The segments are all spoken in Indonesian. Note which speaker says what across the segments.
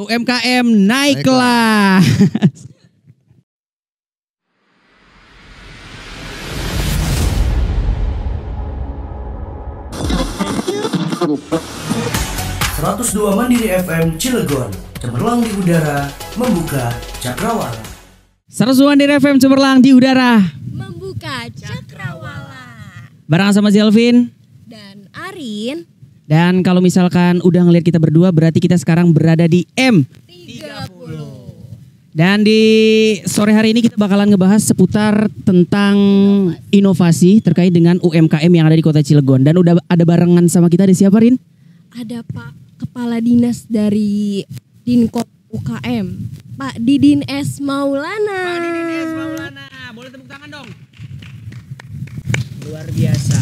Speaker 1: UMKM naik kelas.
Speaker 2: ...102 Mandiri FM Cilegon, cemerlang di udara, membuka cakrawala.
Speaker 1: 102 Mandiri FM cemerlang di udara,
Speaker 3: membuka cakrawala.
Speaker 1: Bareng sama Zelvin
Speaker 3: Dan Arin.
Speaker 1: Dan kalau misalkan udah ngeliat kita berdua, berarti kita sekarang berada di M30. Dan di sore hari ini kita bakalan ngebahas seputar tentang inovasi terkait dengan UMKM yang ada di Kota Cilegon. Dan udah ada barengan sama kita, ada siapa, Rin?
Speaker 3: Ada Pak Kepala Dinas dari Dinkop UKM, Pak Didin S. Maulana.
Speaker 1: Pak Didin S. Maulana, boleh tepuk tangan dong. Luar biasa.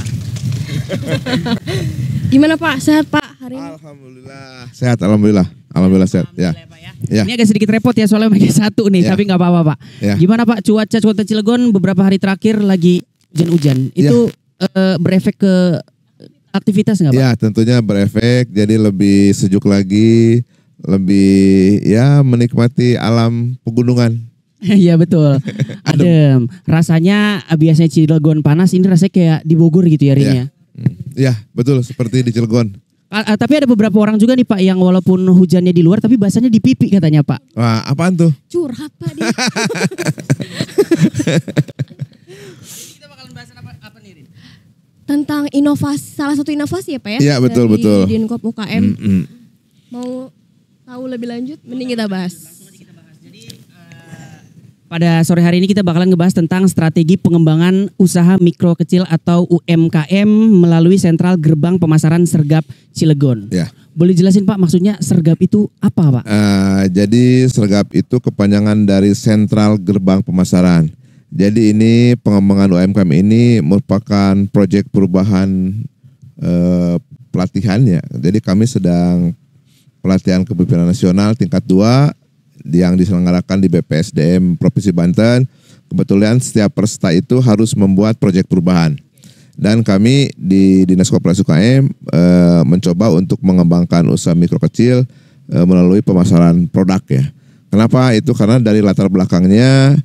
Speaker 3: Gimana Pak, sehat Pak hari ini?
Speaker 4: Alhamdulillah. Sehat, alhamdulillah. Alhamdulillah sehat. Ya.
Speaker 1: Pak, ya.
Speaker 4: Ya.
Speaker 1: Ini agak sedikit repot ya soalnya pakai satu nih,
Speaker 4: Ya.
Speaker 1: tapi nggak apa-apa Pak.
Speaker 4: Ya.
Speaker 1: Gimana Pak, cuaca Kota Cilegon beberapa hari terakhir lagi hujan-hujan. Itu berefek ke aktivitas nggak Pak?
Speaker 4: Ya, tentunya berefek. Jadi lebih sejuk lagi, lebih ya menikmati alam pegunungan.
Speaker 1: Iya betul. Adem. Rasanya biasanya Cilegon panas, ini rasanya kayak di Bogor gitu ya Rin ya.
Speaker 4: Ya, betul seperti di Cilegon.
Speaker 1: Tapi ada beberapa orang juga nih Pak yang walaupun hujannya di luar tapi basahnya di pipi katanya Pak.
Speaker 4: Wah, apaan tuh?
Speaker 3: Curhat Pak dia.
Speaker 1: Kita bakalan bahas apa nih Rin?
Speaker 3: Tentang inovasi, salah satu inovasi ya Pak ya?
Speaker 4: Iya, betul,
Speaker 3: dari
Speaker 4: betul.
Speaker 3: Dinkop UKM. Mau tahu lebih lanjut, mending kita bahas.
Speaker 1: Pada sore hari ini kita bakalan ngebahas tentang strategi pengembangan usaha mikro kecil atau UMKM melalui Sentral Gerbang Pemasaran Sergap Cilegon.
Speaker 4: Ya.
Speaker 1: Boleh jelasin Pak, maksudnya Sergap itu apa Pak?
Speaker 4: Jadi Sergap itu kepanjangan dari Sentral Gerbang Pemasaran. Jadi ini pengembangan UMKM ini merupakan proyek perubahan pelatihan ya. Jadi kami sedang pelatihan kepemimpinan nasional tingkat 2 yang diselenggarakan di BPSDM Provinsi Banten. Kebetulan setiap peserta itu harus membuat proyek perubahan. Dan kami di Dinas Koperasi UKM mencoba untuk mengembangkan usaha mikro kecil melalui pemasaran produk ya. Kenapa itu? Karena dari latar belakangnya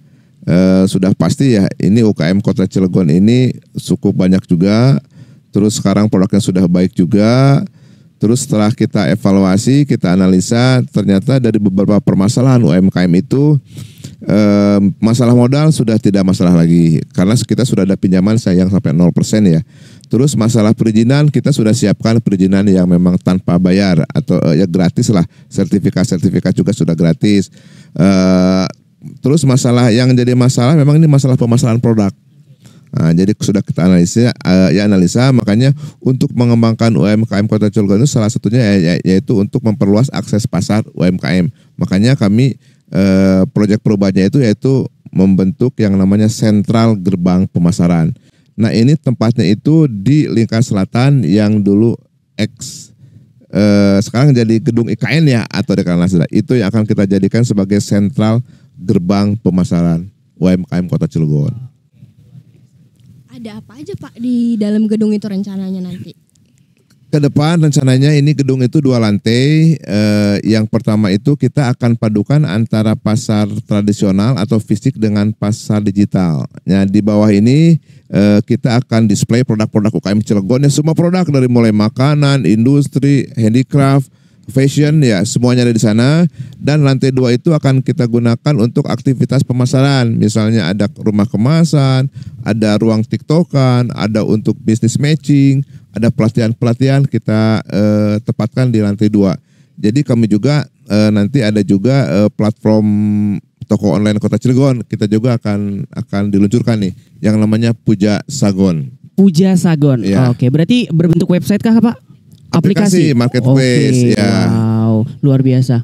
Speaker 4: sudah pasti ya, ini UKM Kota Cilegon ini cukup banyak juga. Terus sekarang produknya sudah baik juga. Terus setelah kita evaluasi, kita analisa, ternyata dari beberapa permasalahan UMKM itu masalah modal sudah tidak masalah lagi. Karena kita sudah ada pinjaman sayang sampai 0% ya. Terus masalah perizinan, kita sudah siapkan perizinan yang memang tanpa bayar atau ya gratis lah. Sertifikat juga sudah gratis. Terus masalah yang jadi masalah memang ini masalah pemasaran produk. Nah, jadi sudah kita analisa, makanya untuk mengembangkan UMKM Kota Cilegon itu salah satunya yaitu untuk memperluas akses pasar UMKM. Makanya kami proyek perubahannya itu yaitu membentuk yang namanya Sentral Gerbang Pemasaran. Nah ini tempatnya itu di Lingkar Selatan yang dulu sekarang jadi gedung IKN ya atau Dekranasda. Itu yang akan kita jadikan sebagai Sentral Gerbang Pemasaran UMKM Kota Cilegon.
Speaker 3: Ada apa aja Pak di dalam gedung itu rencananya nanti?
Speaker 4: Ke depan rencananya ini gedung itu 2 lantai. Yang pertama itu kita akan padukan antara pasar tradisional atau fisik dengan pasar digital. Nah, di bawah ini kita akan display produk-produk UKM Cilegon ya, semua produk dari mulai makanan, industri, handicraft, fashion ya, semuanya ada di sana. Dan lantai 2 itu akan kita gunakan untuk aktivitas pemasaran. Misalnya ada rumah kemasan, ada ruang tiktokan, ada untuk bisnis matching, ada pelatihan-pelatihan kita tempatkan di lantai 2. Jadi kami juga nanti ada juga platform toko online Kota Cilegon. Kita juga akan diluncurkan nih yang namanya Puja Sagon.
Speaker 1: Puja Sagon.
Speaker 4: Ya.
Speaker 1: Oke, berarti berbentuk website kah Pak?
Speaker 4: Aplikasi marketplace.
Speaker 1: Oke,
Speaker 4: Ya.
Speaker 1: wow, luar biasa.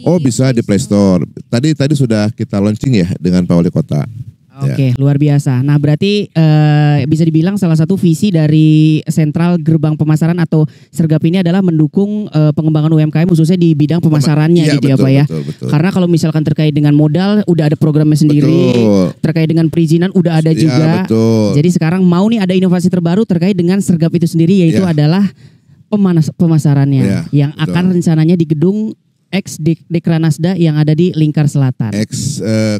Speaker 4: Oh, bisa di Play Store. Tadi sudah kita launching ya dengan Pak Wali Kota.
Speaker 1: Oke, luar biasa. Nah, berarti bisa dibilang salah satu visi dari Sentral Gerbang Pemasaran atau Sergap ini adalah mendukung pengembangan UMKM khususnya di bidang pemasarannya
Speaker 4: Iya,
Speaker 1: gitu ya
Speaker 4: betul,
Speaker 1: Pak ya.
Speaker 4: betul.
Speaker 1: Karena kalau misalkan terkait dengan modal udah ada programnya sendiri,
Speaker 4: Betul.
Speaker 1: terkait dengan perizinan udah ada
Speaker 4: Iya,
Speaker 1: juga.
Speaker 4: betul.
Speaker 1: Jadi sekarang mau nih ada inovasi terbaru terkait dengan Sergap itu sendiri yaitu
Speaker 4: Iya.
Speaker 1: adalah pemasarannya
Speaker 4: Iya,
Speaker 1: yang
Speaker 4: betul.
Speaker 1: akan rencananya di gedung Dekranasda yang ada di Lingkar Selatan.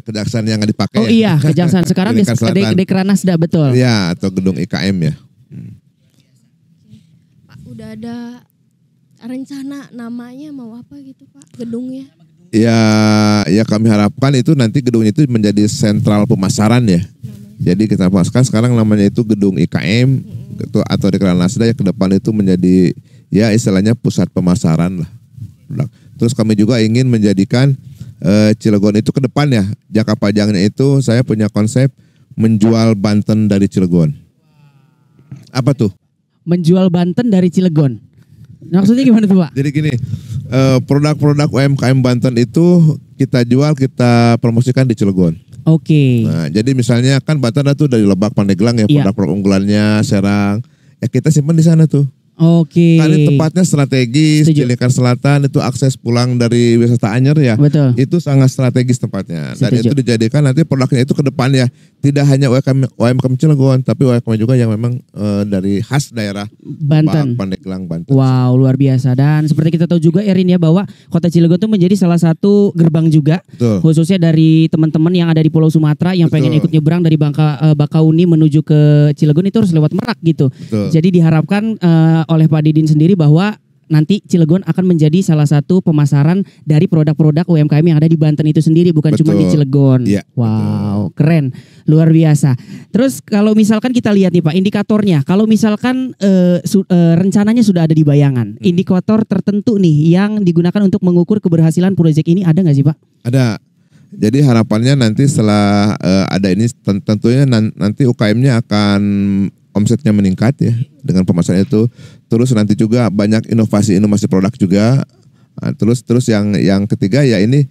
Speaker 4: Kejaksaan yang nggak dipakai.
Speaker 1: Oh iya, Kejaksaan sekarang
Speaker 4: Di Lingkar Selatan.
Speaker 1: Dekranasda betul.
Speaker 4: Ya, atau gedung IKM ya.
Speaker 3: Pak, udah ada rencana namanya mau apa gitu Pak gedungnya?
Speaker 4: Ya kami harapkan itu nanti gedung itu menjadi sentral pemasaran ya. Jadi kita paskan sekarang namanya itu gedung IKM atau Dekranasda ya, ke depan itu menjadi ya istilahnya pusat pemasaran lah. Terus kami juga ingin menjadikan Cilegon itu ke depan ya, jangka panjangnya itu saya punya konsep menjual Banten dari Cilegon. Apa tuh?
Speaker 1: Menjual Banten dari Cilegon. Maksudnya gimana tuh Pak?
Speaker 4: Jadi gini, produk-produk UMKM Banten itu kita jual, kita promosikan di Cilegon.
Speaker 1: Oke.
Speaker 4: Nah, jadi misalnya kan Banten itu dari Lebak, Pandeglang ya,
Speaker 1: Iya.
Speaker 4: produk-produk unggulannya, Serang, ya kita simpan di sana tuh.
Speaker 1: Oke.
Speaker 4: Kan ini tempatnya strategis,
Speaker 1: Setuju.
Speaker 4: Lingkar Selatan itu akses pulang dari wisata Anyer ya.
Speaker 1: Betul.
Speaker 4: Itu sangat strategis tempatnya. Dan
Speaker 1: Setuju.
Speaker 4: itu dijadikan nanti produknya itu ke depan ya. Tidak hanya UMKM Cilegon, tapi UMKM juga yang memang dari khas daerah
Speaker 1: Banten.
Speaker 4: Pandeglang, Banten.
Speaker 1: Wow, luar biasa. Dan seperti kita tahu juga Erin ya, bahwa Kota Cilegon itu menjadi salah satu gerbang juga,
Speaker 4: Betul.
Speaker 1: khususnya dari teman-teman yang ada di Pulau Sumatera yang pengen
Speaker 4: Betul.
Speaker 1: ikut nyebrang dari Bakauni menuju ke Cilegon itu harus lewat Merak gitu.
Speaker 4: Betul.
Speaker 1: Jadi diharapkan oleh Pak Didin sendiri bahwa nanti Cilegon akan menjadi salah satu pemasaran dari produk-produk UMKM yang ada di Banten itu sendiri, bukan cuma di
Speaker 4: Betul.
Speaker 1: Cilegon.
Speaker 4: Iya,
Speaker 1: Wow, keren, luar biasa. Terus kalau misalkan kita lihat nih Pak, indikatornya, kalau misalkan rencananya sudah ada di bayangan, indikator tertentu nih yang digunakan untuk mengukur keberhasilan proyek ini ada nggak sih Pak?
Speaker 4: Ada. Jadi harapannya nanti setelah ada ini tentunya nanti UKM-nya akan omsetnya meningkat ya dengan pemasaran itu. Terus nanti juga banyak inovasi produk juga. Nah, terus yang ketiga ya ini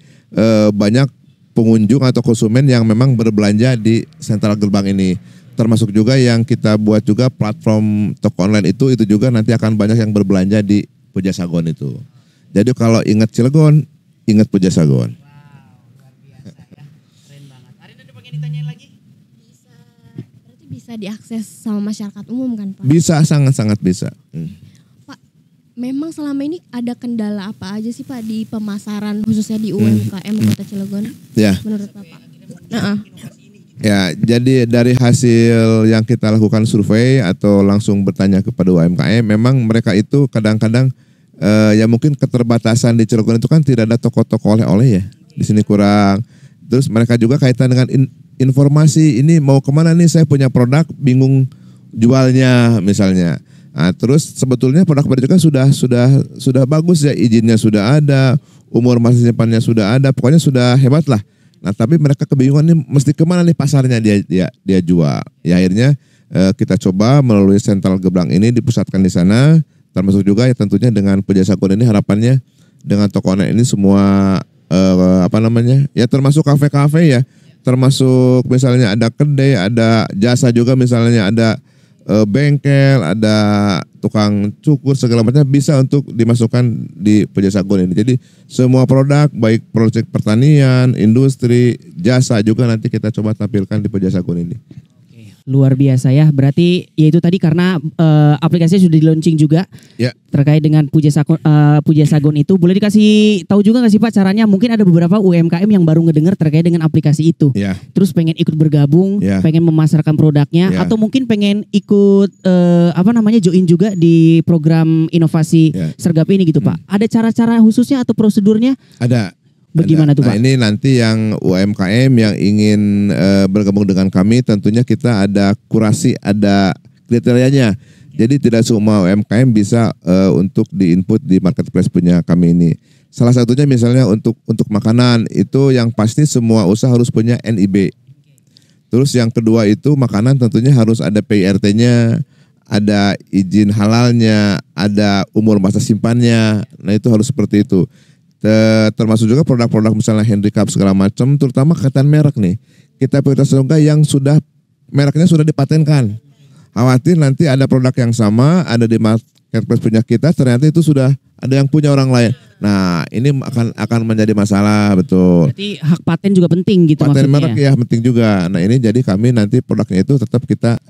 Speaker 4: banyak pengunjung atau konsumen yang memang berbelanja di sentral gerbang ini. Termasuk juga yang kita buat juga platform toko online itu juga nanti akan banyak yang berbelanja di Pujasagon itu. Jadi kalau ingat Cilegon, ingat Pujasagon.
Speaker 3: Berarti bisa diakses sama masyarakat umum kan Pak?
Speaker 4: Bisa, sangat-sangat bisa.
Speaker 3: Pak, memang selama ini ada kendala apa aja sih Pak di pemasaran khususnya di UMKM Kota Cilegon
Speaker 4: Ya.
Speaker 3: menurut Bapak? Nah,
Speaker 4: Ya, jadi dari hasil yang kita lakukan survei atau langsung bertanya kepada UMKM, memang mereka itu kadang-kadang ya mungkin keterbatasan di Cilegon itu kan tidak ada toko-toko oleh-oleh ya. Di sini kurang. Terus mereka juga kaitan dengan informasi ini mau kemana nih, saya punya produk bingung jualnya misalnya. Nah, terus sebetulnya produk mereka sudah bagus ya, izinnya sudah ada, umur masa simpannya sudah ada, pokoknya sudah hebat lah. Nah, tapi mereka kebingungan nih mesti kemana nih pasarnya dia jual. Ya akhirnya kita coba melalui sentral gerbang ini dipusatkan di sana, termasuk juga ya tentunya dengan Pujasagon ini harapannya dengan toko online ini semua ya termasuk kafe-kafe ya, termasuk misalnya ada kedai, ada jasa juga misalnya ada bengkel, ada tukang cukur segala macam bisa untuk dimasukkan di Pujasagon ini. Jadi semua produk baik produk pertanian, industri, jasa juga nanti kita coba tampilkan di Pujasagon ini.
Speaker 1: Luar biasa ya, berarti ya itu tadi karena aplikasinya sudah di launching juga
Speaker 4: Ya.
Speaker 1: terkait dengan Pujasagon itu. Boleh dikasih tahu juga nggak sih Pak caranya? Mungkin ada beberapa UMKM yang baru ngedengar terkait dengan aplikasi itu.
Speaker 4: Ya.
Speaker 1: Terus pengen ikut bergabung,
Speaker 4: Ya.
Speaker 1: pengen memasarkan produknya,
Speaker 4: Ya.
Speaker 1: atau mungkin pengen ikut join juga di program inovasi
Speaker 4: Ya.
Speaker 1: Sergap ini gitu Pak. Ada cara-cara khususnya atau prosedurnya?
Speaker 4: Ada.
Speaker 1: Bagaimana tuh
Speaker 4: Nah,
Speaker 1: Pak?
Speaker 4: ini nanti yang UMKM yang ingin bergabung dengan kami tentunya kita ada kurasi, ada kriterianya. Jadi tidak semua UMKM bisa untuk di-input di marketplace punya kami ini. Salah satunya misalnya untuk makanan itu yang pasti semua usaha harus punya NIB. Terus yang kedua itu makanan tentunya harus ada PIRT-nya, ada izin halalnya, ada umur masa simpannya. Nah itu harus seperti itu. Termasuk juga produk-produk misalnya handicap segala macam, terutama kaitan merek nih. Kita prioritas juga yang sudah mereknya sudah dipatenkan. Khawatir nanti ada produk yang sama ada di marketplace punya kita, ternyata itu sudah ada yang punya orang lain. Nah ini akan menjadi masalah, betul.
Speaker 1: Berarti hak paten juga penting gitu
Speaker 4: Paten
Speaker 1: maksudnya.
Speaker 4: merek ya penting juga. Nah ini jadi kami nanti produknya itu tetap kita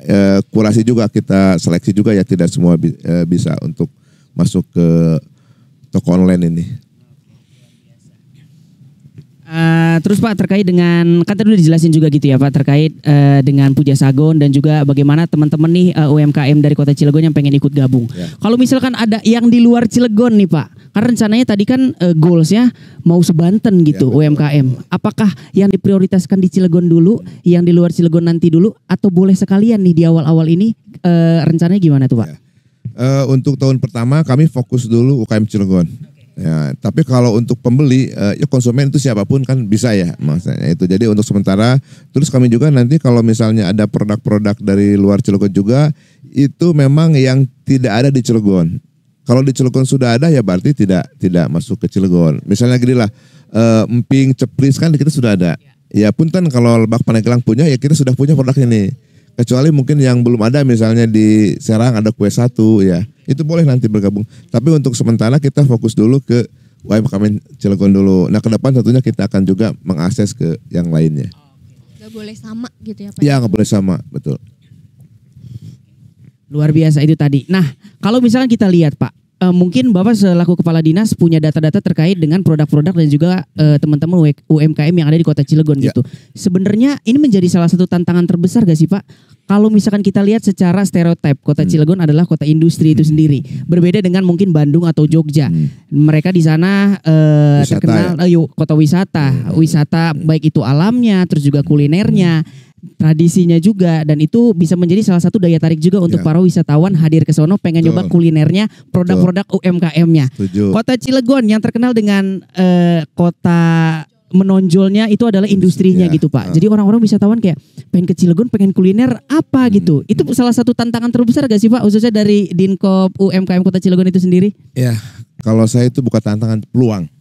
Speaker 4: kurasi juga, kita seleksi juga ya, tidak semua bisa untuk masuk ke toko online ini.
Speaker 1: Terus Pak terkait dengan kan tadi udah dijelasin juga gitu ya Pak terkait dengan Puja Sagon dan juga bagaimana teman-teman nih UMKM dari Kota Cilegon yang pengen ikut gabung.
Speaker 4: Ya.
Speaker 1: Kalau misalkan ada yang di luar Cilegon nih Pak, karena rencananya tadi kan goalsnya mau sebanten gitu
Speaker 4: Ya,
Speaker 1: UMKM. Apakah yang diprioritaskan di Cilegon dulu, yang di luar Cilegon nanti dulu, atau boleh sekalian nih di awal-awal ini rencananya gimana tuh Pak?
Speaker 4: Ya. Untuk tahun pertama kami fokus dulu UKM Cilegon. Ya, tapi kalau untuk pembeli, ya konsumen itu siapapun kan bisa ya, maksudnya itu. Jadi untuk sementara, terus kami juga nanti kalau misalnya ada produk-produk dari luar Cilegon juga, itu memang yang tidak ada di Cilegon. Kalau di Cilegon sudah ada ya berarti tidak masuk ke Cilegon. Misalnya gini lah, emping, ceplis kan kita sudah ada. Ya punten kalau Lebak Pandeglang punya, ya kita sudah punya produk ini. Kecuali mungkin yang belum ada misalnya di Serang ada kue satu ya. Itu boleh nanti bergabung. Tapi untuk sementara kita fokus dulu ke UMKM Cilegon dulu. Nah ke depan tentunya kita akan juga mengakses ke yang lainnya.
Speaker 3: Gak boleh sama gitu ya Pak?
Speaker 4: Ya nggak boleh sama, betul.
Speaker 1: Luar biasa itu tadi. Nah, kalau misalkan kita lihat Pak, mungkin Bapak selaku Kepala Dinas punya data-data terkait dengan produk-produk dan juga teman-teman UMKM yang ada di Kota Cilegon
Speaker 4: Ya.
Speaker 1: gitu. Sebenarnya ini menjadi salah satu tantangan terbesar gak sih Pak? Kalau misalkan kita lihat secara stereotip, Kota Cilegon adalah kota industri itu sendiri. Berbeda dengan mungkin Bandung atau Jogja. Mereka di sana
Speaker 4: Wisata
Speaker 1: terkenal kota wisata. Wisata baik itu alamnya, terus juga kulinernya, tradisinya juga, dan itu bisa menjadi salah satu daya tarik juga untuk
Speaker 4: Ya.
Speaker 1: para wisatawan hadir ke sono pengen
Speaker 4: Betul.
Speaker 1: nyoba kulinernya, produk-produk UMKM-nya.
Speaker 4: Setuju.
Speaker 1: Kota Cilegon yang terkenal dengan kota menonjolnya itu adalah industrinya
Speaker 4: Ya.
Speaker 1: gitu Pak. Jadi orang-orang wisatawan kayak pengen ke Cilegon, pengen kuliner apa gitu. Itu salah satu tantangan terbesar gak sih Pak, khususnya dari Dinkop UMKM Kota Cilegon itu sendiri?
Speaker 4: Ya, kalau saya itu bukan tantangan, peluang.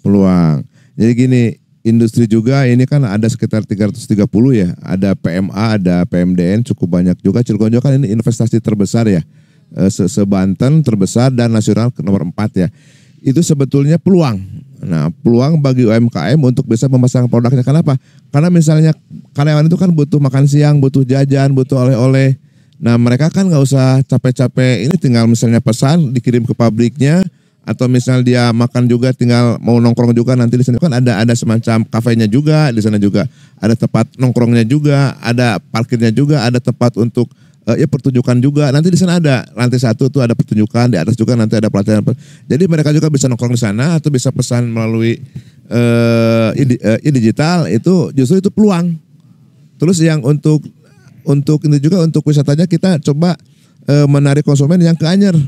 Speaker 4: Peluang. Jadi gini, industri juga ini kan ada sekitar 330 ya. Ada PMA, ada PMDN, cukup banyak juga. Cilegon juga kan ini investasi terbesar ya. Se-Banten terbesar dan nasional nomor 4 ya. Itu sebetulnya peluang. Nah, peluang bagi UMKM untuk bisa memasarkan produknya. Kenapa? Karena misalnya karyawan itu kan butuh makan siang, butuh jajan, butuh oleh-oleh. Nah, mereka kan nggak usah capek-capek. Ini tinggal misalnya pesan dikirim ke pabriknya, atau misal dia makan juga tinggal mau nongkrong juga nanti di sana kan ada semacam kafenya juga, di sana juga ada tempat nongkrongnya juga, ada parkirnya juga, ada tempat untuk ya pertunjukan juga. Nanti di sana ada lantai 1 tuh ada pertunjukan, di atas juga nanti ada pelatihan. Jadi mereka juga bisa nongkrong di sana atau bisa pesan melalui digital. Itu justru itu peluang. Terus yang untuk ini juga untuk wisatanya kita coba menarik konsumen yang ke Anyer.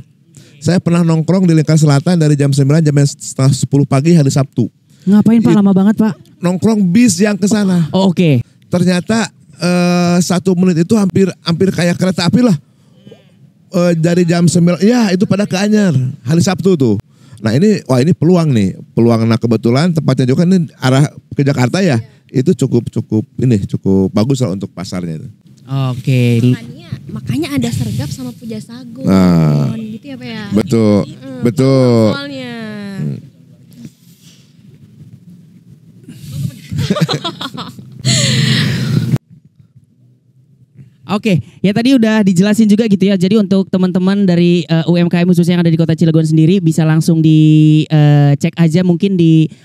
Speaker 4: Saya pernah nongkrong di Lingkar Selatan dari jam 9 jam setengah 10 pagi hari Sabtu.
Speaker 1: Ngapain Pak, lama banget Pak?
Speaker 4: Nongkrong bis yang ke sana.
Speaker 1: Oh, oke.
Speaker 4: Ternyata 1 menit itu hampir kayak kereta api lah. Dari jam 9 ya itu pada ke Anyer hari Sabtu tuh. Nah ini peluang nih, peluang. Nah kebetulan tempatnya juga ini arah ke Jakarta ya. Itu cukup bagus lah untuk pasarnya itu.
Speaker 1: Oke.
Speaker 3: Makanya ada sergap sama Puja Sagon.
Speaker 4: Nah.
Speaker 3: Gitu ya Pak ya?
Speaker 4: Betul.
Speaker 3: Soalnya.
Speaker 1: Oke, ya tadi udah dijelasin juga gitu ya. Jadi untuk teman-teman dari UMKM khususnya yang ada di Kota Cilegon sendiri bisa langsung di cek aja mungkin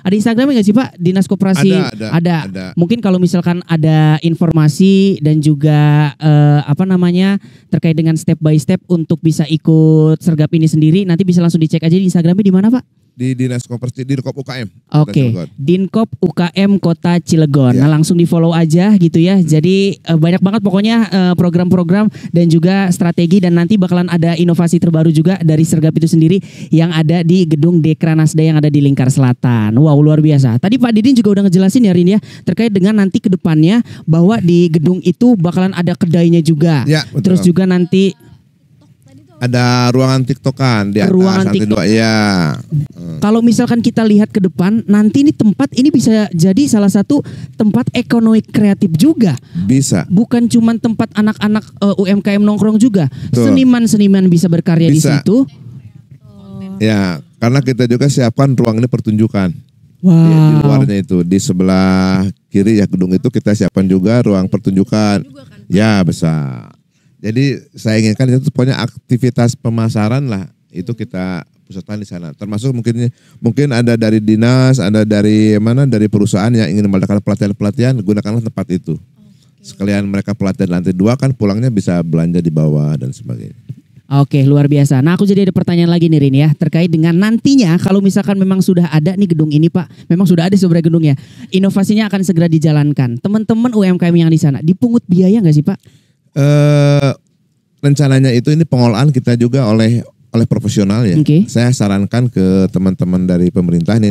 Speaker 1: ada Instagramnya nggak sih Pak? Dinas Koperasi
Speaker 4: ada.
Speaker 1: Mungkin kalau misalkan ada informasi dan juga terkait dengan step by step untuk bisa ikut sergap ini sendiri, nanti bisa langsung dicek aja di Instagramnya di mana Pak?
Speaker 4: Di Dinas Koperasi, di Dinkop UKM.
Speaker 1: Oke, Dinkop UKM Kota Cilegon.
Speaker 4: Ya.
Speaker 1: Nah langsung di follow aja gitu ya. Jadi banyak banget pokoknya program-program dan juga strategi, dan nanti bakalan ada inovasi terbaru juga dari sergap itu sendiri yang ada di gedung Dekranasda yang ada di Lingkar Selatan. Wow, luar biasa. Tadi Pak Didin juga udah ngejelasin ya Rin ya, terkait dengan nanti ke depannya bahwa di gedung itu bakalan ada kedainya juga.
Speaker 4: Ya, betul.
Speaker 1: Terus juga nanti
Speaker 4: ada ruangan TikTokan di atas.
Speaker 1: Ruangan
Speaker 4: lantai
Speaker 1: TikTok.
Speaker 4: 2 ya.
Speaker 1: kalau misalkan kita lihat ke depan, nanti ini tempat ini bisa jadi salah satu tempat ekonomi kreatif juga.
Speaker 4: Bisa.
Speaker 1: Bukan cuma tempat anak-anak UMKM nongkrong juga.
Speaker 4: Betul.
Speaker 1: Seniman-seniman bisa berkarya di
Speaker 4: Bisa.
Speaker 1: situ.
Speaker 4: Ya, karena kita juga siapkan ruang ini pertunjukan.
Speaker 1: Wow.
Speaker 4: Di luarnya itu di sebelah kiri ya gedung itu kita siapkan juga ruang pertunjukan. Ya besar. Jadi saya inginkan itu pokoknya aktivitas pemasaran lah itu kita dipusatkan di sana. Termasuk mungkin ada dari dinas, ada dari perusahaan yang ingin melakukan pelatihan, gunakanlah tempat itu. Sekalian mereka pelatihan lantai 2 kan pulangnya bisa belanja di bawah dan sebagainya.
Speaker 1: Oke, luar biasa. Nah, aku jadi ada pertanyaan lagi nih Rin ya, terkait dengan nantinya kalau misalkan memang sudah ada nih gedung ini Pak, memang sudah ada sebenarnya gedungnya, inovasinya akan segera dijalankan. Teman-teman UMKM yang di sana dipungut biaya nggak sih Pak?
Speaker 4: Rencananya itu ini pengolahan kita juga oleh profesional ya.
Speaker 1: Oke.
Speaker 4: Saya sarankan ke teman-teman dari pemerintah nih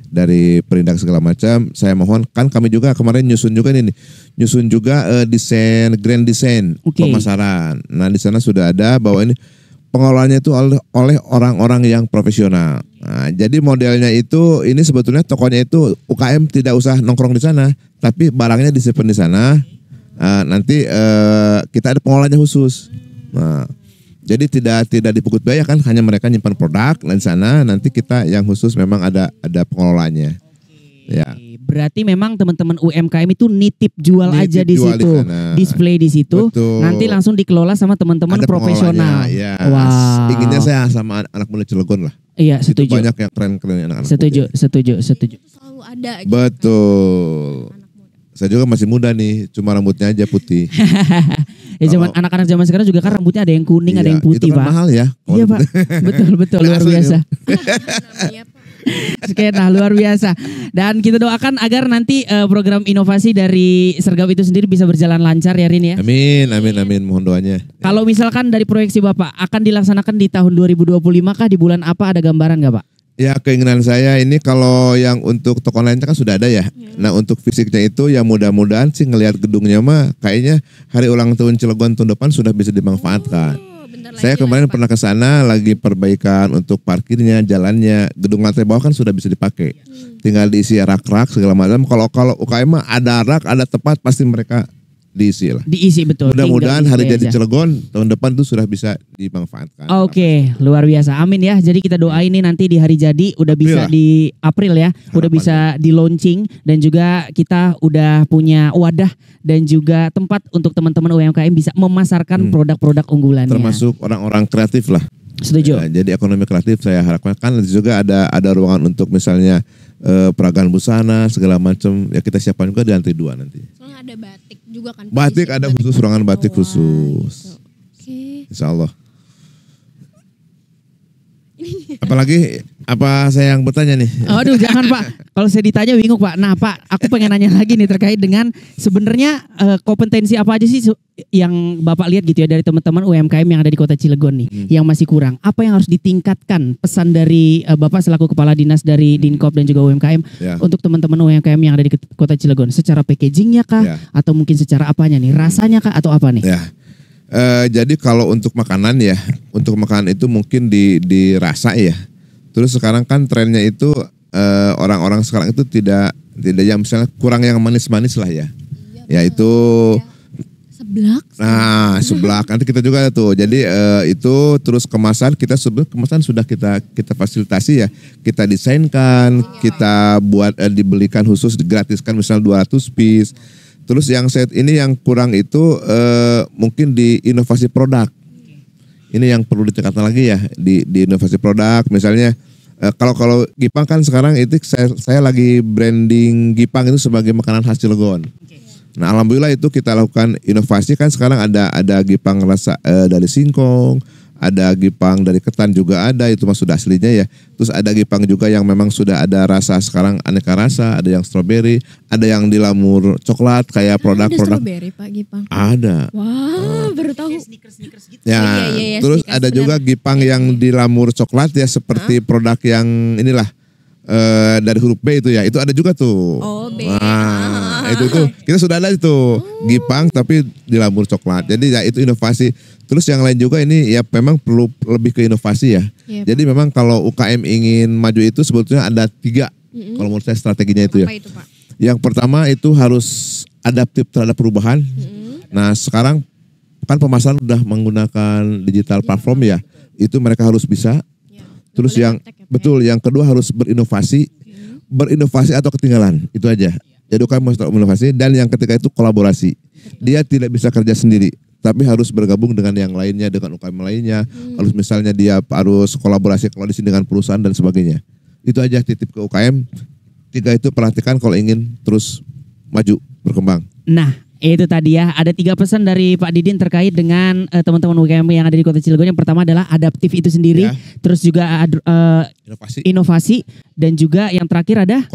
Speaker 4: dari Perindak segala macam, saya mohon kan kami juga kemarin nyusun juga desain grand design pemasaran. Nah, di sana sudah ada bahwa ini pengelolaannya itu oleh orang-orang yang profesional. Nah, jadi modelnya itu ini sebetulnya tokonya itu UKM tidak usah nongkrong di sana, tapi barangnya disimpan di sana. Nanti kita ada pengolahannya khusus. Nah, jadi tidak dipungut biaya kan, hanya mereka nyimpan produk di sana, nanti kita yang khusus memang ada pengelolaannya. Ya.
Speaker 1: Berarti memang teman-teman UMKM itu nitip jual aja di situ, display di situ,
Speaker 4: betul.
Speaker 1: Nanti langsung dikelola sama teman-teman profesional.
Speaker 4: Ya.
Speaker 1: Wah.
Speaker 4: Inginnya saya sama anak muda Cilegon lah.
Speaker 1: Iya,
Speaker 4: itu
Speaker 1: setuju.
Speaker 4: banyak yang keren-keren anak-anak
Speaker 1: Setuju.
Speaker 3: Itu selalu ada gitu.
Speaker 4: Betul. Saya juga masih muda nih, cuma rambutnya aja putih.
Speaker 1: Anak-anak zaman sekarang juga kan rambutnya ada yang kuning, ada yang putih,
Speaker 4: itu kan
Speaker 1: Pak.
Speaker 4: mahal ya.
Speaker 1: Iya, Pak. Betul luar biasa.
Speaker 3: Namanya, Pak.
Speaker 1: Skena luar biasa. Dan kita doakan agar nanti program inovasi dari Sergap itu sendiri bisa berjalan lancar ya Rin ya.
Speaker 4: Amin. Mohon doanya.
Speaker 1: Kalau misalkan dari proyeksi Bapak akan dilaksanakan di tahun 2025 kah, di bulan apa, ada gambaran nggak Pak?
Speaker 4: Ya, keinginan saya ini kalau yang untuk toko online kan sudah ada ya. Nah, untuk fisiknya itu ya mudah-mudahan sih ngelihat gedungnya mah kayaknya hari ulang tahun Cilegon tahun depan sudah bisa dimanfaatkan. Saya kemarin pernah ke sana lagi perbaikan untuk parkirnya, jalannya, gedung lantai bawah kan sudah bisa dipakai. Tinggal diisi rak-rak segala macam. Kalau UKM mah ada rak, ada tempat pasti mereka diisi lah.
Speaker 1: Diisi betul.
Speaker 4: Mudah-mudahan hari jadi Cilegon tahun depan itu sudah bisa dimanfaatkan.
Speaker 1: Oke, luar biasa. Amin ya. Jadi kita doain nih nanti di hari jadi udah bisa di April ya, udah bisa di launching dan juga kita udah punya wadah dan juga tempat untuk teman-teman UMKM bisa memasarkan produk-produk unggulannya.
Speaker 4: Termasuk orang-orang kreatif lah.
Speaker 1: Setuju.
Speaker 4: Ya, jadi ekonomi kreatif saya harapkan kan juga ada ruangan untuk misalnya peragaan busana segala macam ya kita siapkan juga di lantai 2 nanti.
Speaker 3: Soalnya ada batik juga kan.
Speaker 4: Batik ada khusus, ruangan batik khusus.
Speaker 3: Oke.
Speaker 4: Insya Allah. Apalagi apa saya yang bertanya nih?
Speaker 1: Aduh jangan Pak, kalau saya ditanya bingung Pak. Nah Pak, aku pengen nanya lagi nih terkait dengan sebenarnya kompetensi apa aja sih yang Bapak lihat gitu ya dari teman-teman UMKM yang ada di Kota Cilegon nih, yang masih kurang. Apa yang harus ditingkatkan? Pesan dari Bapak selaku Kepala Dinas dari Dinkop dan juga UMKM untuk teman-teman UMKM yang ada di Kota Cilegon. Secara packagingnya kah? Atau mungkin secara apanya nih? Rasanya kah? Atau apa nih?
Speaker 4: Ya. Jadi kalau untuk makanan ya, untuk makanan itu mungkin dirasa ya. Terus sekarang kan trennya itu orang-orang sekarang itu tidak yang misalnya kurang yang manis-manis lah ya. Ya itu
Speaker 3: seblak.
Speaker 4: Nah, seblak nanti kita juga tuh. Jadi itu terus kemasan sudah kita fasilitasi ya. Kita desainkan, kita buat dibelikan khusus digratiskan misalnya 200 piece. Terus yang set ini yang kurang itu mungkin di inovasi produk. Ini yang perlu ditingkatkan lagi ya di inovasi produk. Misalnya kalau Gipang kan sekarang itu saya lagi branding Gipang itu sebagai makanan khas Cilegon. Nah alhamdulillah itu kita lakukan inovasi kan sekarang ada Gipang rasa dari singkong. Ada Gipang dari ketan juga ada, itu mah sudah aslinya ya. Terus ada Gipang juga yang memang sudah ada rasa sekarang aneka rasa, ada yang strawberry, ada yang dilamur coklat kayak produk-produk.
Speaker 3: Ada strawberry Pak Gipang.
Speaker 4: Ada.
Speaker 3: Wah, baru tahu.
Speaker 1: Sneakers gitu.
Speaker 4: Ya,
Speaker 3: Iya,
Speaker 4: terus ada juga Gipang yang dilamur coklat ya seperti produk yang inilah dari huruf B itu ya. Itu ada juga tuh.
Speaker 3: Oh, B.
Speaker 4: Nah, itu tuh kita sudah ada itu Gipang tapi dilamur coklat. Jadi ya itu inovasi. Terus yang lain juga ini ya memang perlu lebih ke inovasi ya. Jadi memang kalau UKM ingin maju itu sebetulnya ada 3 kalau menurut saya strateginya itu ya.
Speaker 3: Apa itu Pak?
Speaker 4: Yang pertama itu harus adaptif terhadap perubahan. Nah sekarang kan pemasaran udah menggunakan digital platform ya. Itu mereka harus bisa. Terus yang betul, yang kedua harus berinovasi. Berinovasi atau ketinggalan, itu aja. Jadi UKM harus berinovasi dan yang ketiga itu kolaborasi. Dia tidak bisa kerja sendiri, tapi harus bergabung dengan yang lainnya, dengan UKM lainnya. Harus misalnya dia harus kolaborasi dengan perusahaan dan sebagainya. Itu aja titip ke UKM. 3 itu perhatikan kalau ingin terus maju, berkembang.
Speaker 1: Nah, itu tadi ya, ada 3 pesan dari Pak Didin terkait dengan teman-teman UKM yang ada di Kota Cilegon. Yang pertama adalah adaptif itu sendiri, terus juga inovasi, dan juga yang terakhir ada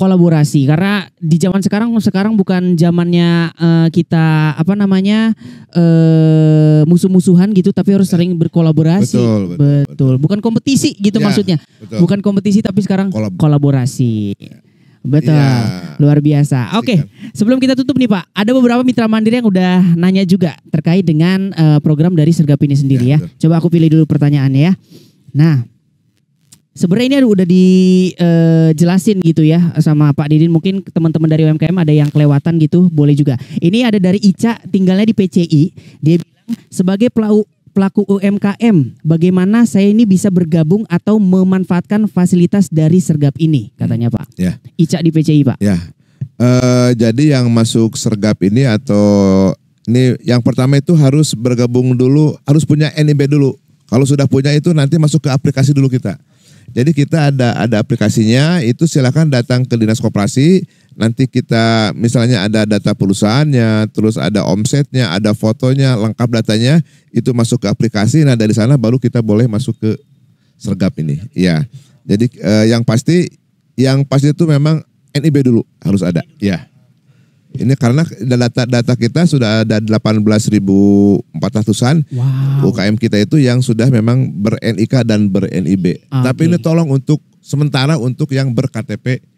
Speaker 1: kolaborasi. Karena di zaman sekarang bukan zamannya kita musuh-musuhan gitu, tapi harus sering berkolaborasi. Betul. Bukan kompetisi gitu maksudnya. Betul. Bukan kompetisi tapi sekarang kolaborasi. Betul, luar biasa. Oke, sebelum kita tutup nih Pak, ada beberapa mitra mandiri yang udah nanya juga terkait dengan program dari Sergap ini sendiri ya. Coba aku pilih dulu pertanyaannya ya. Nah, sebenarnya ini udah dijelasin gitu ya sama Pak Didin. Mungkin teman-teman dari UMKM ada yang kelewatan gitu, boleh juga. Ini ada dari Ica, tinggalnya di PCI. Dia bilang sebagai pelaku UMKM, bagaimana saya ini bisa bergabung atau memanfaatkan fasilitas dari Sergap ini, katanya Pak.
Speaker 4: Ya.
Speaker 1: Ica di PCI Pak.
Speaker 4: Ya. Jadi yang masuk Sergap ini atau ini yang pertama itu harus bergabung dulu, harus punya NIB dulu. Kalau sudah punya itu nanti masuk ke aplikasi dulu kita. Jadi kita ada aplikasinya, itu silakan datang ke Dinas Koperasi. Nanti kita misalnya ada data perusahaannya, terus ada omsetnya, ada fotonya, lengkap datanya, itu masuk ke aplikasi. Nah dari sana baru kita boleh masuk ke Sergap ini. Ya, jadi yang pasti itu memang NIB dulu harus ada. Ya, ini karena data kita sudah ada 18.400-an UKM kita itu yang sudah memang ber-NIK dan ber-NIB. Tapi ini tolong untuk sementara untuk yang ber-KTP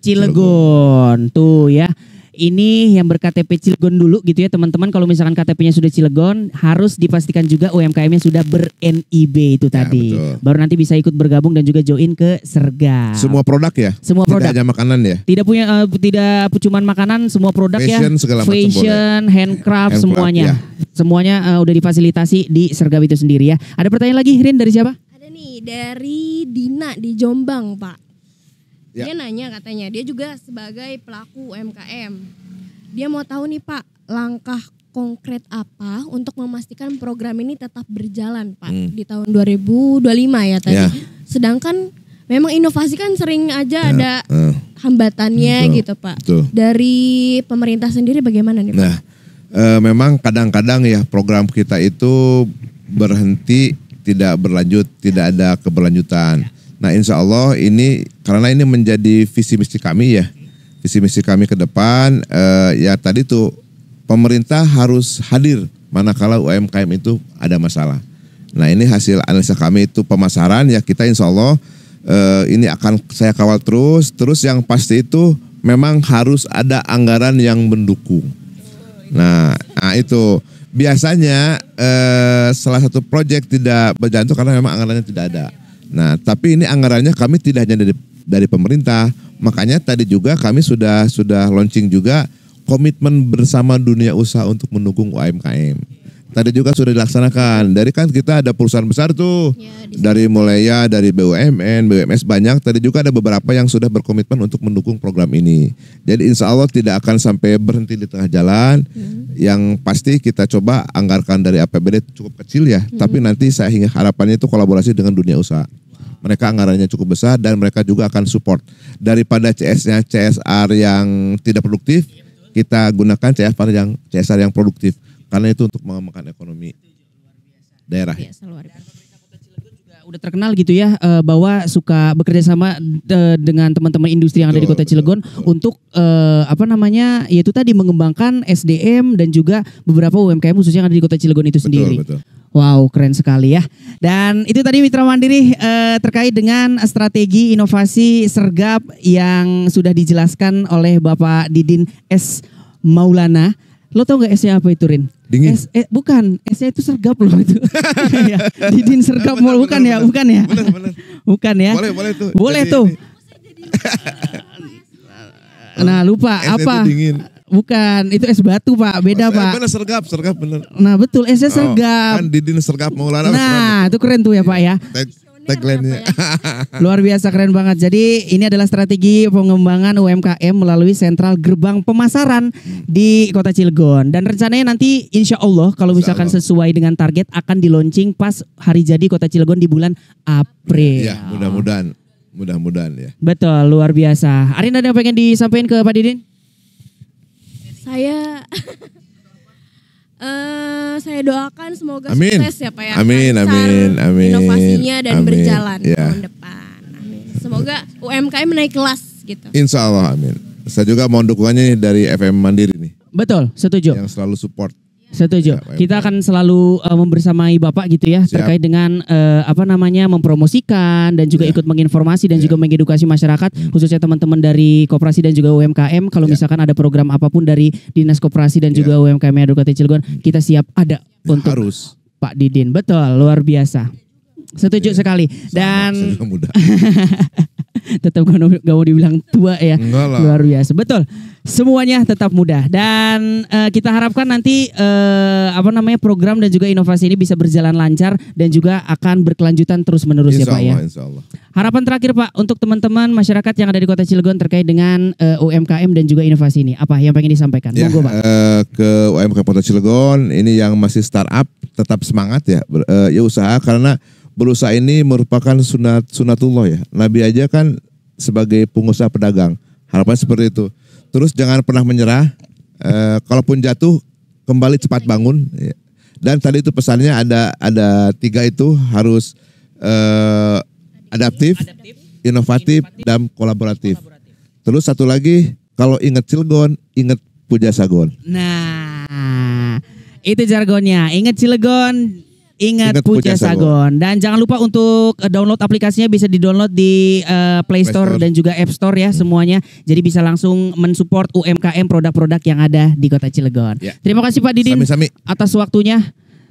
Speaker 1: Cilegon tuh ya. Ini yang ber-KTP Cilegon dulu gitu ya teman-teman. Kalau misalkan KTP-nya sudah Cilegon, harus dipastikan juga UMKM-nya sudah ber-NIB itu tadi. Betul. Baru nanti bisa ikut bergabung dan juga join ke Sergap.
Speaker 4: Semua produk ya?
Speaker 1: Semua produk.
Speaker 4: Tidak hanya makanan ya?
Speaker 1: Tidak cuman makanan, semua produk
Speaker 4: fashion,
Speaker 1: ya. Fashion, handcraft, semuanya. Ya. Semuanya udah difasilitasi di Sergap itu sendiri ya. Ada pertanyaan lagi Rin dari siapa?
Speaker 3: Ada nih dari Dina di Jombang Pak.
Speaker 4: Ya.
Speaker 3: Dia nanya katanya, dia juga sebagai pelaku UMKM. Dia mau tahu nih Pak, langkah konkret apa untuk memastikan program ini tetap berjalan Pak di tahun 2025 ya tadi. Ya. Sedangkan memang inovasi kan sering aja ada hambatannya gitu Pak. Betul. Dari pemerintah sendiri bagaimana nih Pak?
Speaker 4: Nah, memang kadang-kadang ya program kita itu berhenti, tidak berlanjut, tidak ada keberlanjutan. Nah insya Allah ini karena ini menjadi visi misi kami ya, visi misi kami ke depan ya tadi tuh pemerintah harus hadir manakala UMKM itu ada masalah. Nah ini hasil analisa kami itu pemasaran ya, kita insya Allah ini akan saya kawal terus yang pasti itu memang harus ada anggaran yang mendukung. Nah itu biasanya salah satu proyek tidak berjalan itu karena memang anggarannya tidak ada. Nah, tapi ini anggarannya kami tidak hanya dari pemerintah, makanya tadi juga kami sudah launching juga komitmen bersama dunia usaha untuk mendukung UMKM. Tadi juga sudah dilaksanakan. Dari kan kita ada perusahaan besar tuh, dari dari BUMN, BUMS banyak. Tadi juga ada beberapa yang sudah berkomitmen untuk mendukung program ini. Jadi insya Allah tidak akan sampai berhenti di tengah jalan. Yang pasti kita coba anggarkan dari APBD cukup kecil ya, tapi nanti saya hingga harapannya itu kolaborasi dengan dunia usaha. Mereka anggarannya cukup besar dan mereka juga akan support. Daripada CSR yang tidak produktif, kita gunakan CSR yang produktif. Karena itu untuk mengembangkan ekonomi daerah.
Speaker 1: Udah terkenal gitu ya bahwa suka bekerja sama dengan teman-teman industri yang ada di Kota Cilegon untuk yaitu tadi mengembangkan SDM dan juga beberapa UMKM khususnya yang ada di Kota Cilegon itu sendiri. Betul. Wow, keren sekali ya. Dan itu tadi Mitra Mandiri terkait dengan strategi inovasi Sergap yang sudah dijelaskan oleh Bapak Didin S. Maulana. Lo tau gak S-nya apa itu Rin?
Speaker 4: Dingin.
Speaker 1: Bukan, S-nya itu Sergap loh itu. Didin Sergap Mall, bukan ya?
Speaker 4: Bener.
Speaker 1: Bukan ya?
Speaker 4: Boleh tuh.
Speaker 1: Boleh tuh. Nah lupa apa? Bukan, itu es batu Pak, beda Pak.
Speaker 4: Bener Sergap bener.
Speaker 1: Nah betul, S-nya Sergap.
Speaker 4: Kan Didin Sergap Maulana.
Speaker 1: Nah itu keren tuh ya Pak ya.
Speaker 4: tagline-nya.
Speaker 1: Luar biasa, keren banget. Jadi ini adalah strategi pengembangan UMKM melalui sentral gerbang pemasaran di Kota Cilegon. Dan rencananya nanti insya Allah kalau misalkan sesuai dengan target akan di launching pas hari jadi Kota Cilegon di bulan April.
Speaker 4: Ya, mudah-mudahan ya.
Speaker 1: Betul, luar biasa. Arin, ada yang pengen disampaikan ke Pak Didin?
Speaker 3: Saya doakan semoga
Speaker 4: Amin.
Speaker 3: sukses ya Pak ya.
Speaker 4: Amin,
Speaker 3: Lancar
Speaker 4: amin, amin.
Speaker 3: inovasinya dan
Speaker 4: Amin.
Speaker 3: berjalan
Speaker 4: Ya.
Speaker 3: tahun depan. Amin. Semoga UMKM naik kelas gitu.
Speaker 4: Insya Allah, amin. Saya juga mohon dukungannya nih dari FM Mandiri nih,
Speaker 1: Betul, setuju.
Speaker 4: yang selalu support.
Speaker 1: Setuju.
Speaker 4: Ya,
Speaker 1: Kita akan selalu membersamai Bapak gitu ya,
Speaker 4: Siap.
Speaker 1: terkait dengan mempromosikan dan juga
Speaker 4: Ya.
Speaker 1: ikut menginformasi dan juga mengedukasi masyarakat, khususnya teman-teman dari koperasi dan juga UMKM. Kalau misalkan ada program apapun dari Dinas Koperasi dan juga UMKM Edu Kota Cilegon, kita siap ada untuk
Speaker 4: Harus.
Speaker 1: Pak Didin. Betul, luar biasa. Setuju sekali. Dan
Speaker 4: Sudah mudah.
Speaker 1: tetap gak mau dibilang tua ya.
Speaker 4: Enggak lah.
Speaker 1: Luar biasa. Betul. Semuanya tetap mudah dan kita harapkan nanti program dan juga inovasi ini bisa berjalan lancar dan juga akan berkelanjutan terus menerus ya Pak ya.
Speaker 4: Insya Allah.
Speaker 1: Harapan terakhir Pak untuk teman-teman masyarakat yang ada di Kota Cilegon terkait dengan UMKM dan juga inovasi ini. Apa yang pengen disampaikan?
Speaker 4: Ya,
Speaker 1: Monggo Pak.
Speaker 4: ke UMKM Kota Cilegon ini yang masih startup tetap semangat ya, ya usaha, karena berusaha ini merupakan sunatullah ya. Nabi aja kan sebagai pengusaha pedagang. Harapan seperti itu. Terus jangan pernah menyerah. Kalaupun jatuh kembali cepat bangun. Ya. Dan tadi itu pesannya ada 3 itu harus adaptif, inovatif, dan kolaboratif. Terus satu lagi, kalau ingat Cilegon, ingat Puja Sagon.
Speaker 1: Nah, itu jargonnya. Ingat Cilegon, ingat
Speaker 4: Ingat
Speaker 1: Puja
Speaker 4: Puja
Speaker 1: Sagon. Dan jangan lupa untuk download aplikasinya, bisa di-download di Play Store dan juga App Store ya semuanya. Jadi bisa langsung mensupport UMKM produk-produk yang ada di Kota Cilegon.
Speaker 4: Ya.
Speaker 1: Terima kasih Pak Didin
Speaker 4: Sami-sami.
Speaker 1: atas waktunya.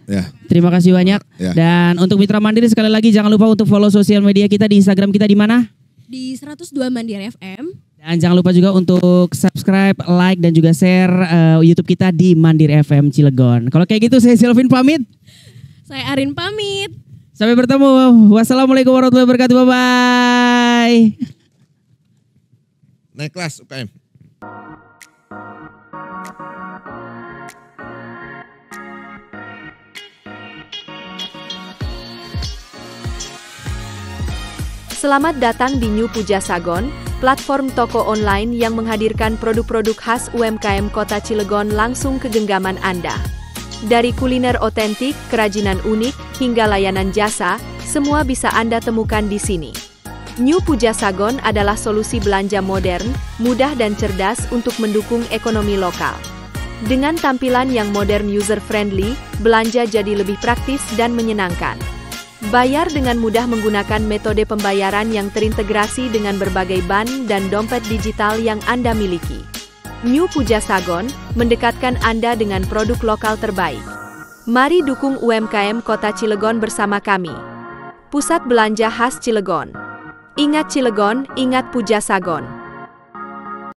Speaker 4: Ya.
Speaker 1: Terima kasih banyak.
Speaker 4: Ya.
Speaker 1: Dan untuk Mitra Mandiri sekali lagi jangan lupa untuk follow sosial media kita di Instagram kita di mana?
Speaker 3: Di 102 Mandiri FM.
Speaker 1: Dan jangan lupa juga untuk subscribe, like, dan juga share YouTube kita di Mandiri FM Cilegon. Kalau kayak gitu saya Selvin pamit.
Speaker 3: Saya Arin pamit.
Speaker 1: Sampai bertemu. Wassalamualaikum warahmatullahi wabarakatuh. Bye-bye.
Speaker 4: Naik kelas UKM.
Speaker 5: Selamat datang di New Puja Sagon, platform toko online yang menghadirkan produk-produk khas UMKM Kota Cilegon langsung ke genggaman Anda. Dari kuliner otentik, kerajinan unik, hingga layanan jasa, semua bisa Anda temukan di sini. New Puja Sagon adalah solusi belanja modern, mudah dan cerdas untuk mendukung ekonomi lokal. Dengan tampilan yang modern user-friendly, belanja jadi lebih praktis dan menyenangkan. Bayar dengan mudah menggunakan metode pembayaran yang terintegrasi dengan berbagai bank dan dompet digital yang Anda miliki. New Puja Sagon mendekatkan Anda dengan produk lokal terbaik. Mari dukung UMKM Kota Cilegon bersama kami. Pusat Belanja Khas Cilegon. Ingat Cilegon, ingat Puja Sagon.